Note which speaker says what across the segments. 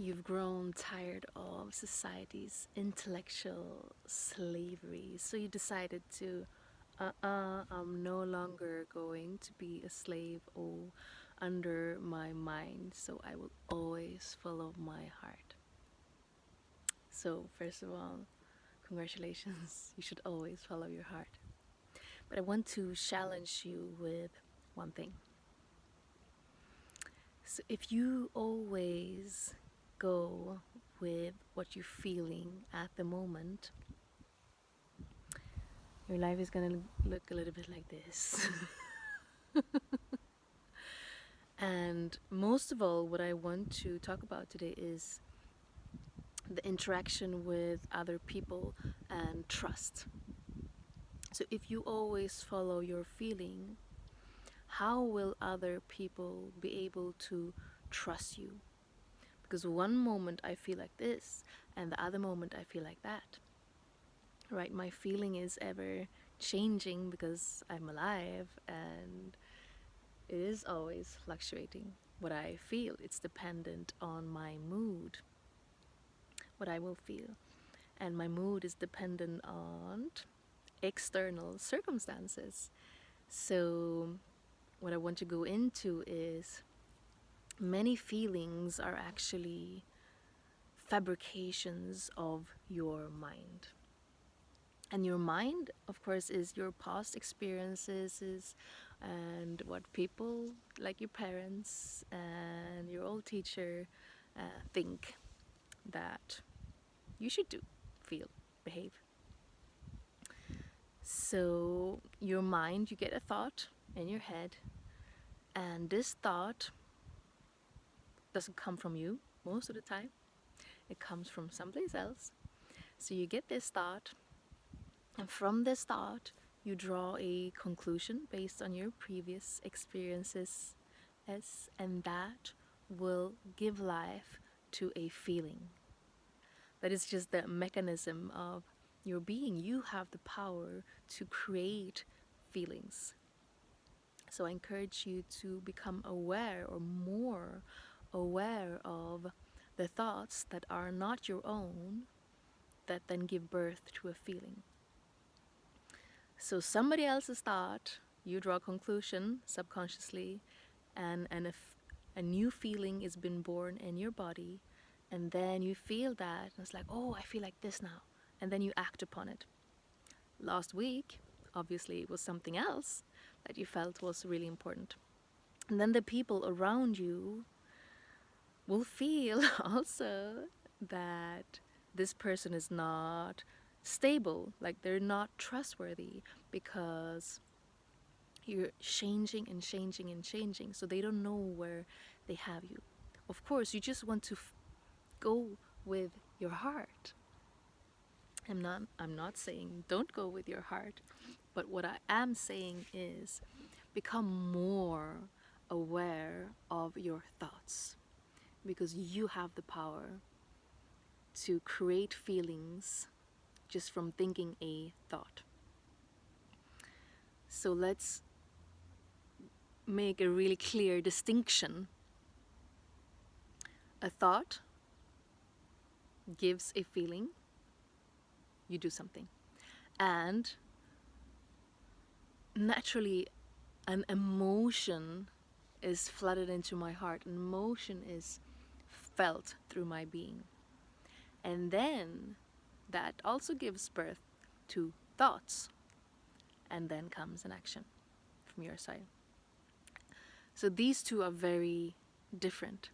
Speaker 1: You've grown tired of society's intellectual slavery, so you decided to, I'm no longer going to be a slave or under my mind, so I will always follow my heart. So, first of all, congratulations, you should always follow your heart. But I want to challenge you with one thing. So, if you always go with what you're feeling at the moment, your life is gonna look a little bit like this. And most of all, what I want to talk about today is the interaction with other people and trust. So, if you always follow your feeling, how will other people be able to trust you? Because one moment I feel like this, and the other moment I feel like that. Right? My feeling is ever changing because I'm alive, and it is always fluctuating. What I feel, it's dependent on my mood, what I will feel. And my mood is dependent on external circumstances. So, what I want to go into is many feelings are actually fabrications of your mind. And your mind, of course, is your past experiences and what people like your parents and your old teacher think that you should do, feel, behave. So, your mind, you get a thought in your head, and this thought doesn't come from you most of the time, it comes from someplace else. So, you get this thought, and from this thought, you draw a conclusion based on your previous experiences, and that will give life to a feeling. That is just the mechanism of your being. You have the power to create feelings. So I encourage you to become aware or more aware of the thoughts that are not your own that then give birth to a feeling. So somebody else's thought, you draw a conclusion subconsciously, and if a new feeling is been born in your body, and then you feel that, and it's like, oh, I feel like this now, and then you act upon it. Last week, obviously, it was something else that you felt was really important. And then the people around you will feel also that this person is not stable, like they're not trustworthy, because you're changing and changing and changing, so they don't know where they have you. Of course, you just want to go with your heart. I'm not saying don't go with your heart, but what I am saying is become more aware of your thoughts, because you have the power to create feelings just from thinking a thought. So let's make a really clear distinction. A thought gives a feeling, you do something. And naturally, an emotion is flooded into my heart. An emotion is felt through my being. And then that also gives birth to thoughts. And then comes an action from your side. So these two are very different.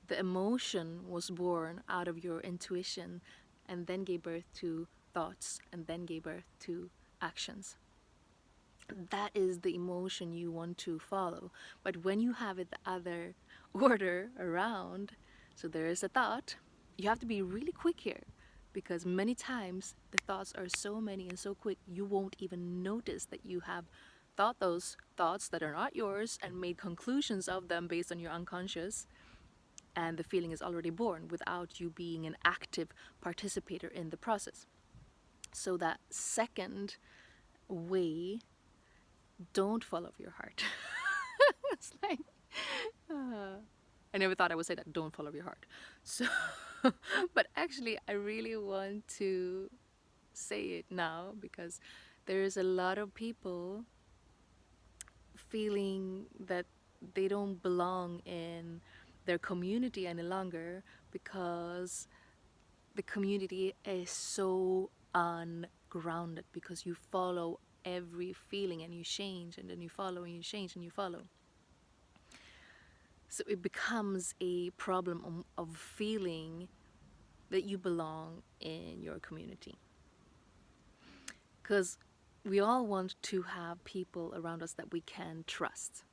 Speaker 1: The emotion was born out of your intuition and then gave birth to thoughts and then gave birth to actions. That is the emotion you want to follow. But when you have it the other order around, so there is a thought, you have to be really quick here, because many times the thoughts are so many and so quick, you won't even notice that you have thought those thoughts that are not yours and made conclusions of them based on your unconscious, and the feeling is already born without you being an active participator in the process. So that second way, don't follow your heart. It's like, and I never thought I would say that, don't follow your heart. So, but actually, I really want to say it now because there's a lot of people feeling that they don't belong in their community any longer because the community is so ungrounded, because you follow every feeling and you change and then you follow and you change and you follow. So it becomes a problem of feeling that you belong in your community. Because we all want to have people around us that we can trust.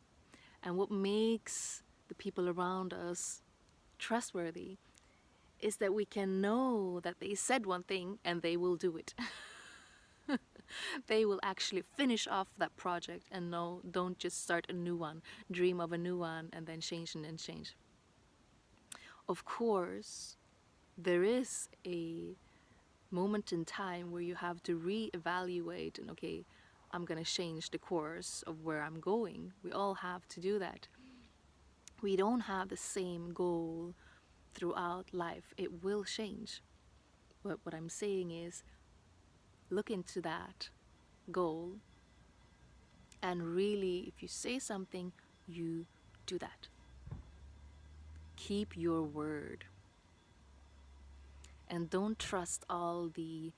Speaker 1: And what makes the people around us trustworthy is that we can know that they said one thing and they will do it. They will actually finish off that project and no, don't just start a new one, dream of a new one and then change and then change. Of course, there is a moment in time where you have to reevaluate and, okay, I'm going to change the course of where I'm going. We all have to do that. We don't have the same goal throughout life. It will change. But what I'm saying is, look into that goal and really, if you say something, you do that. Keep your word. And don't trust all the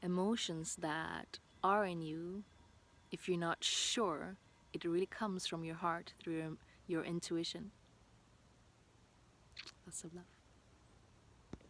Speaker 1: emotions that are in you if you're not sure it really comes from your heart through your intuition. Lots of love.